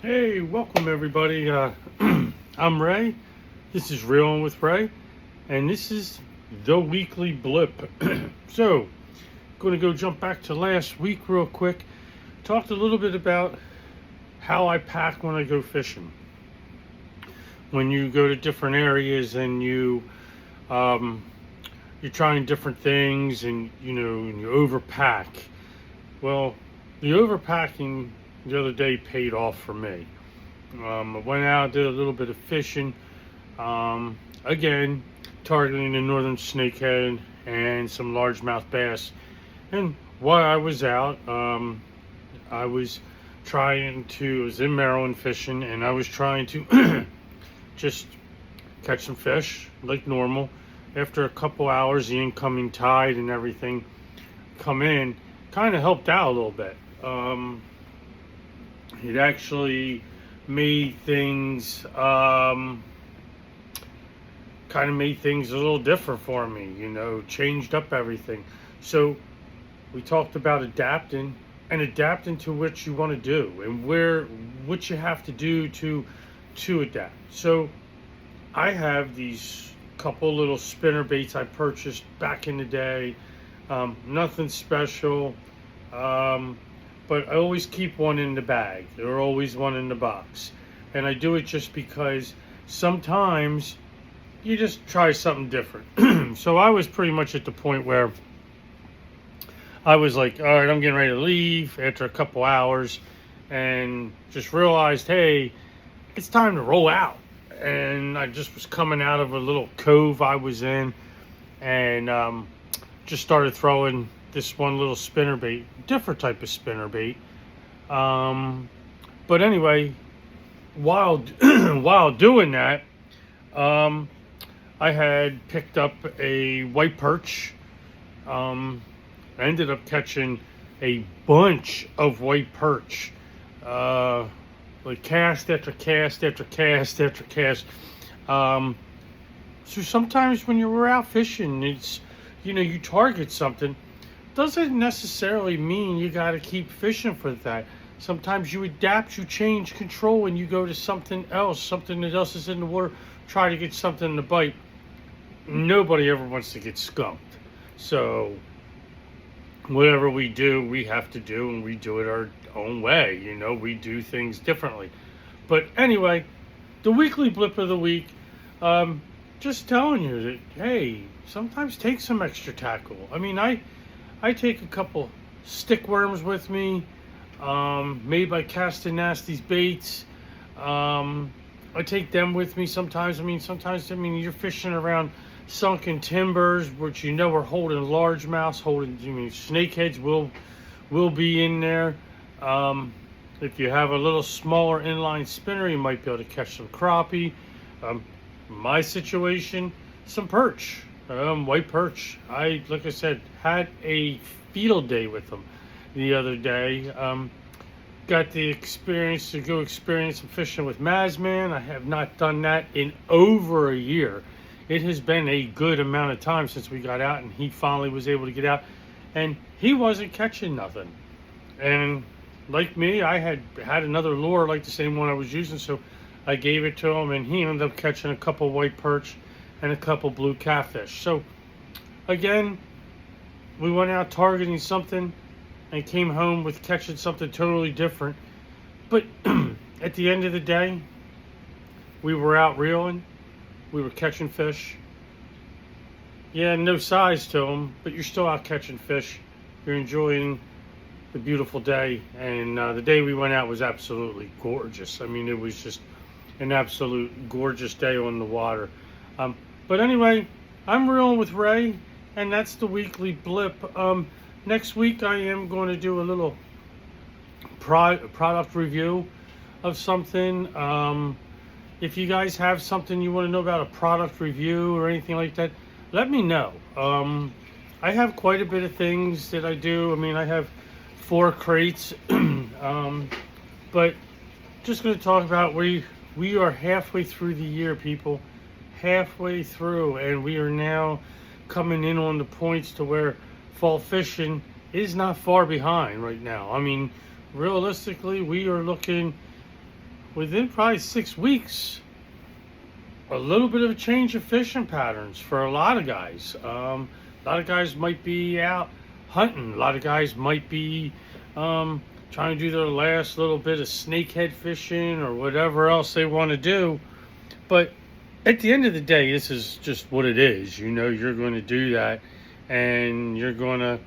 Hey, welcome everybody. I'm Ray. This is Reelin' with Ray, and this is the weekly blip. So, going to go jump back to last week real quick. Talked a little bit about how I pack when I go fishing. When you go to different areas and um, you're trying different things, and you overpack. Well, the overpacking the other day paid off for me. I went out, did a little bit of fishing, again, targeting the northern snakehead and some largemouth bass. And while I was out, I was I was in Maryland fishing, and I was trying to just catch some fish like normal. After a couple hours, the incoming tide and everything come in, kind of helped out a little bit. It actually made things kind of made things a little different for me, changed up everything. So we talked about adapting to what you want to do and what you have to do to adapt. So I have these couple little spinner baits I purchased back in the day. Nothing special. But I always keep one in the bag. There's always one in the box. And I do it just because sometimes you just try something different. So I was pretty much at the point where I was like, all right, I'm getting ready to leave after a couple hours, and just realized, hey, it's time to roll out. And I just was coming out of a little cove I was in, and just started throwing this one little spinner bait, different type of spinner bait. But anyway, while while doing that, I had picked up a white perch. I ended up catching a bunch of white perch, like cast after cast after cast after cast. So sometimes when you're out fishing, it's you target something. Doesn't necessarily mean you got to keep fishing for that. Sometimes you adapt, you change control, and you go to something that else is in the water, try to get something to bite. Nobody ever wants to get skunked. So whatever we do, we have to do, and we do it our own way. We do things differently. But anyway, the weekly blip of the week, just telling you that, hey, sometimes take some extra tackle. I mean, I take a couple stick worms with me, made by Casting Nasty's baits. I take them with me sometimes. Sometimes you're fishing around sunken timbers, which are holding largemouths, snakeheads will be in there. If you have a little smaller inline spinner, you might be able to catch some crappie. My situation, some perch. White perch. Like I said, had a field day with them the other day. Got the experience to go experience some fishing with Mazman. I have not done that in over a year. It has been a good amount of time since we got out, and he finally was able to get out, and he wasn't catching nothing. And like me, I had another lure like the same one I was using, so I gave it to him, and he ended up catching a couple white perch and a couple blue catfish. So again, we went out targeting something and came home with catching something totally different. But at the end of the day, we were out reeling, we were catching fish. Yeah, no size to them, but you're still out catching fish. You're enjoying the beautiful day, and the day we went out was absolutely gorgeous. It was just an absolute gorgeous day on the water. But anyway, I'm reeling with Ray, and that's the weekly blip. Next week I am going to do a little product review of something. If you guys have something you want to know about a product review or anything like that, let me know. I have quite a bit of things that I do. I have 4 crates, but just going to talk about we are halfway through the year, people. Halfway through, and we are now coming in on the points to where fall fishing is not far behind right now. Realistically, we are looking within probably 6 weeks, a little bit of a change of fishing patterns for a lot of guys. A lot of guys might be out hunting. A lot of guys might be trying to do their last little bit of snakehead fishing or whatever else they want to do. But at the end of the day, this is just what it is. You're going to do that, and you're going to,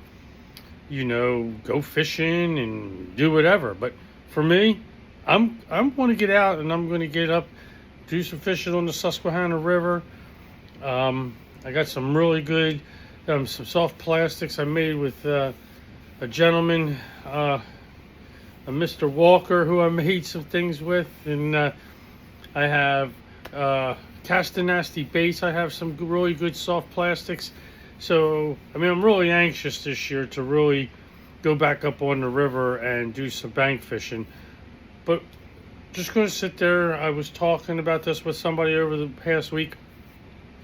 go fishing and do whatever. But for me, I'm going to get out and I'm going to get up, do some fishing on the Susquehanna River. I got some really good, some soft plastics I made with a gentleman, a Mr. Walker, who I made some things with, and I have Cast a Nasty Baits. I have some really good soft plastics. So, I'm really anxious this year to really go back up on the river and do some bank fishing. But just going to sit there. I was talking about this with somebody over the past week.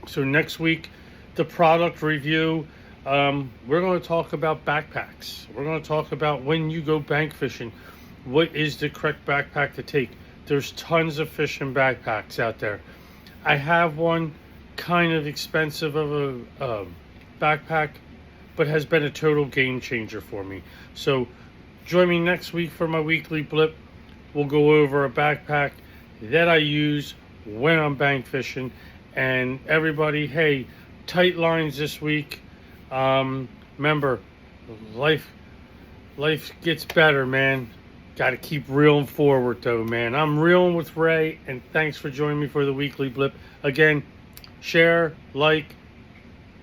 So next week, the product review, we're going to talk about backpacks. We're going to talk about when you go bank fishing, what is the correct backpack to take. There's tons of fishing backpacks out there. I have one kind of expensive of a backpack, but has been a total game changer for me. So join me next week for my weekly blip. We'll go over a backpack that I use when I'm bank fishing. And everybody, hey, tight lines this week. Remember, life gets better, man. Got to keep reeling forward, though, man. I'm reeling with Ray, and thanks for joining me for the weekly blip. Again, share, like,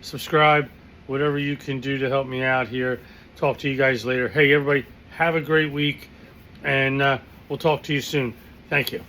subscribe, whatever you can do to help me out here. Talk to you guys later. Hey, everybody, have a great week, and we'll talk to you soon. Thank you.